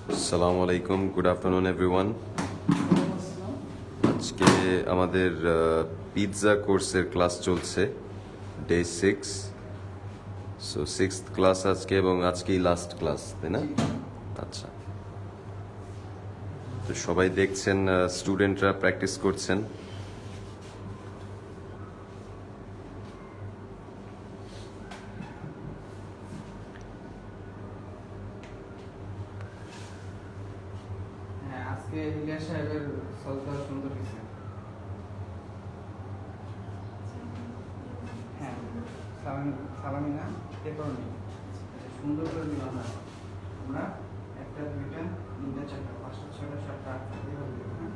আসসালামু আলাইকুম, good afternoon everyone. আজকে আমাদের পিৎজা কোর্সের ক্লাস চলছে, ডে 6। সো 6th ক্লাস আজকে, এবং আজকেই লাস্ট ক্লাস, তাই না? আচ্ছা, তো সবাই দেখছেন, স্টুডেন্টরা প্র্যাকটিস করছেন। আজকে ইলিয়াস সাহেবের সলটা সুন্দর হয়েছে। হ্যাঁ, সালামি না, পেপারনি সুন্দর করে দিলাম না। আমরা একটা, দুইটা, তিনটা, চারটা, পাঁচটা, ছয়টা, সাতটা, আটটা এভাবে দেবো। হ্যাঁ,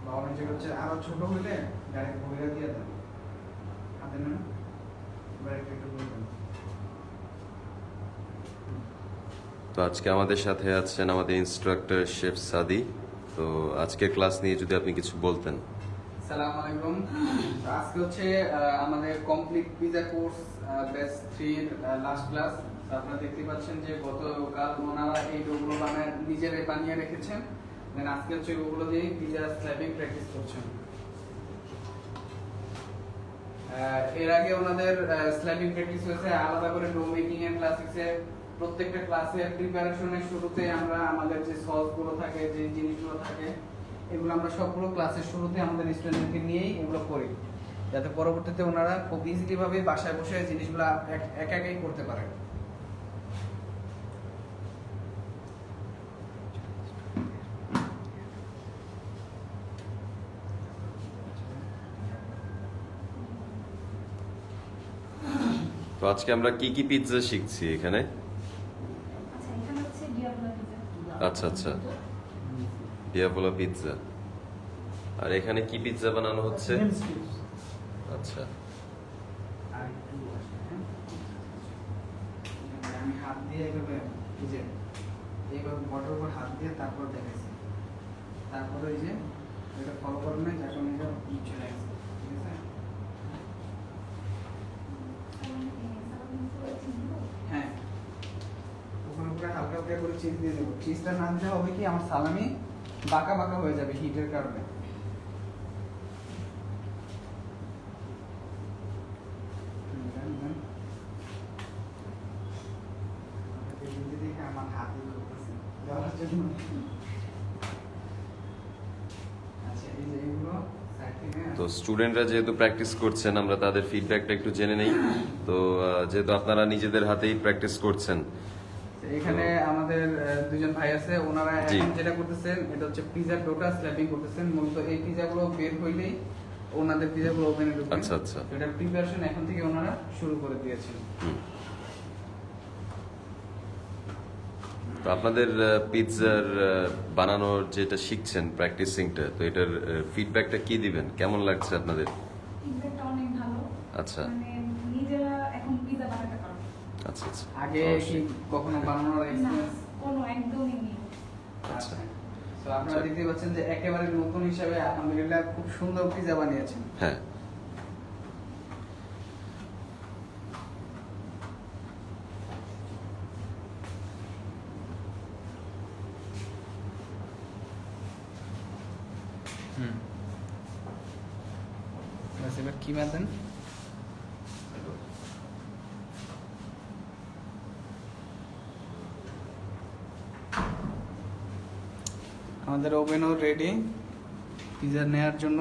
বা অনেক জায়গা হচ্ছে আরো ছোট হইলে ডাইরেক্ট বইরা দিয়ে দেন, হাতে নেন, ডাইরেক্ট একটু বই দেন। তো আজকে আমাদের সাথে আছেন আমাদের ইনস্ট্রাক্টর শেফ সাদি। তো আজকের ক্লাস নিয়ে যদি আপনি কিছু বলতেন। আসসালামু আলাইকুম। আজকে হচ্ছে আমাদের কমপ্লিট পিজা কোর্স ব্যাচ 3 এর লাস্ট ক্লাস। আপনারা দেখতে পাচ্ছেন যে গতকাল ওনারা এই ডোগুলো নিজেরাই বানিয়ে রেখেছেন, দেন আজকে হচ্ছে ওগুলো দিয়ে পিজা স্ল্যাবিং প্র্যাকটিস করছেন। এর আগে ওনাদের স্ল্যাবিং প্র্যাকটিস হয়েছে, আলাদা করে ডো মেকিং এর ক্লাস হয়েছে। প্রত্যেকটা ক্লাসের প্রিপারেশনের শুরুতে আমরা আমাদের যে সসগুলো থাকে, যে জিনিসগুলো থাকে, এগুলো আমরা সবগুলো ক্লাসের শুরুতে আমাদের স্টুডেন্টকে নিয়েই এগুলো করি, যাতে পরবর্তীতে ওনারা খুব ইজিলি ভাবে বাসায় বসে জিনিসগুলো একা একাই করতে পারে। তো আজকে আমরা কি কি পিৎজা শিখছি এখানে? আচ্ছা আচ্ছা, ডিয়াবোলা পিৎজা। আর এখানে কি পিৎজা বানানো হচ্ছে? আচ্ছা, আর একটু আমি হাত দিয়ে এইভাবে এইভাবে বটের উপর হাত দিয়ে তারপর দেখাইছি, তারপরে এই যে এটা ফলো করবেন না, যার কারণে এটা চলে গেছে। ঠিক আছে, হ্যাঁ, ওখানে উপরে হালকা হালকা করে চিজ দিয়ে দেবো। চিজটা না দিলে হবে কি, আমার সালামি বাঁকা বাঁকা হয়ে যাবে হিটের কারণে। আমার হাতে করতেছে দেওয়ার জন্য। আচ্ছা, এই যে এগুলো সাইড থেকে তো স্টুডেন্টরা যেহেতু প্র্যাকটিস করছেন, আমরা তাদের ফিডব্যাকটা একটু জেনে নেই। তো যেহেতু আপনারা নিজেদের হাতেই প্র্যাকটিস করছেন, এখানে আমাদের দুজন ভাই আছে, ওনারা এখন যেটা করতেছেন এটা হচ্ছে পিজা ডোটা স্ল্যাবিং করতেছেন। মূলত এই পিজাগুলো বের হইলেই ওনাদের পিজাগুলো ওভেনে ঢুকবে। আচ্ছা আচ্ছা, এটার প্রিপারেশন এখন থেকে ওনারা শুরু করে দিয়েছেন। তো আপনাদের পিৎজার বানানোর যেটা শিখছেন, প্র্যাকটিসিংটা, তো এটার ফিডব্যাকটা কি দিবেন? কেমন লাগছে আপনাদের? ফিডব্যাকটা অনেক ভালো। আচ্ছা, মানে নিজেরা এখন পিজা বানাতে পারো। আচ্ছা আচ্ছা, আগে কি কখনো বানানোর না, এক্সপেরিয়েন্স? কোনো একদমই নেই। আচ্ছা। তো আপনারা দেখতে পাচ্ছেন যে একেবারে নতুন হিসাবে আলহামদুলিল্লাহ খুব সুন্দর পিজা বানিয়েছেন। হ্যাঁ। বাস এবার কি দেন? আমাদের ওভেনও রেডি পিজা নেওয়ার জন্য।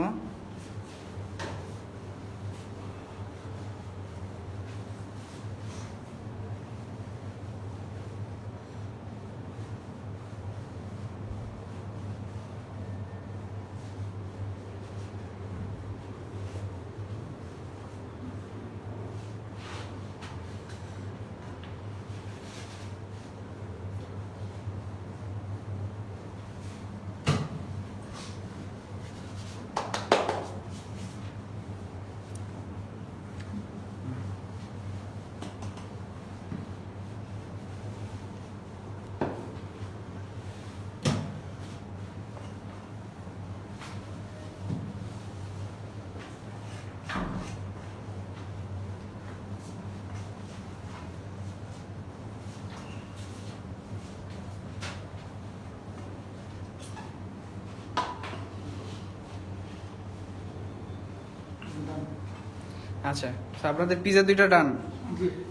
আচ্ছা, তো আপনাদের পিজা দুইটা ডান।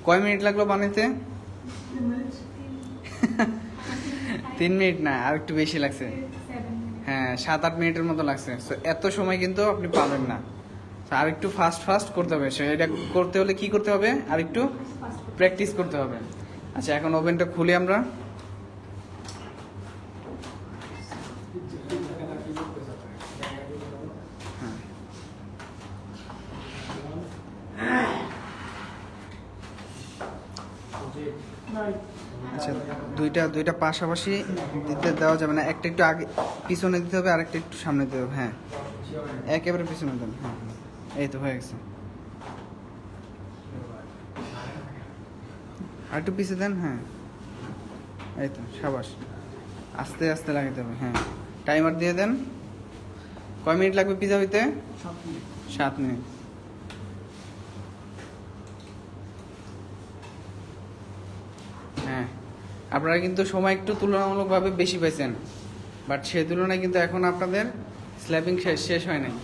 কয় মিনিট লাগলো বানাইতে? 3 মিনিট না, আর একটু বেশি লাগছে। হ্যাঁ, 7-8 মিনিটের মতো লাগছে। তো এত সময় কিন্তু আপনি পাবেন না। আর একটু ফাস্ট করতে হবে। এটা করতে হলে কি করতে হবে? আর একটু প্র্যাকটিস করতে হবে। আচ্ছা, এখন ওভেনটা খুলি আমরা। আচ্ছা, দুইটা পাশাপাশি দিতে দেওয়া যাবে না, একটা একটু আগে পিছনে দিতে হবে, আরেকটা একটু সামনে দিতে হবে। হ্যাঁ, একেবারে পিছনে দেন। হ্যাঁ, এই তো হয়ে গেছে। আর একটু পিছিয়ে দেন। হ্যাঁ, এই তো, সাবাস। আস্তে আস্তে লাগাতে হবে। হ্যাঁ, টাইমার দিয়ে দেন। কয় মিনিট লাগবে পিজা হইতে? 7 মিনিট। হ্যাঁ, আপনারা কিন্তু সময় একটু তুলনামূলকভাবে বেশি পাইছেন, বাট সে তুলনায় কিন্তু এখন আপনাদের স্ল্যাবিং শেষ হয় নাই।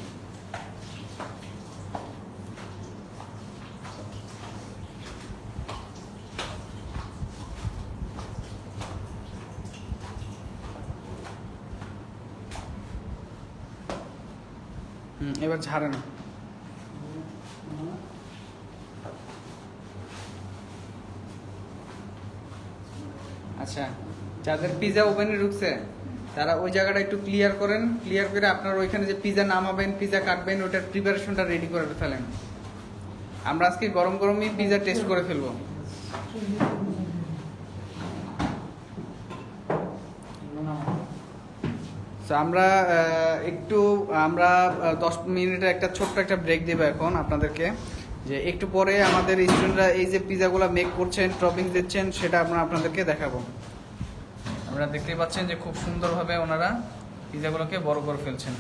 এবার ঝাড়েন। আচ্ছা, যাদের পিজা ওভেনে ঢুকছে তারা ওই জায়গাটা একটু ক্লিয়ার করেন। ক্লিয়ার করে আপনার ওইখানে যে পিজা নামাবেন, পিজা কাটবেন, ওটার প্রিপারেশনটা রেডি করে ফেলেন। আমরা আজকে গরমই পিজা টেস্ট করে ফেলবো। তো আমরা 10 মিনিটের একটা ছোট্ট একটা ব্রেক দেবো এখন আপনাদেরকে, যে একটু পরে আমাদের স্টুডেন্টরা এই যে পিজাগুলো মেক করছেন, টপিং দিচ্ছেন, সেটা আমরা আপনাদেরকে দেখাবো। আপনারা দেখতেই পাচ্ছেন যে খুব সুন্দরভাবে ওনারা পিজাগুলোকে বড় করে ফেলছেন।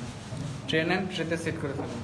ট্রে নেন, ট্রেতে সেট করে ফেলুন।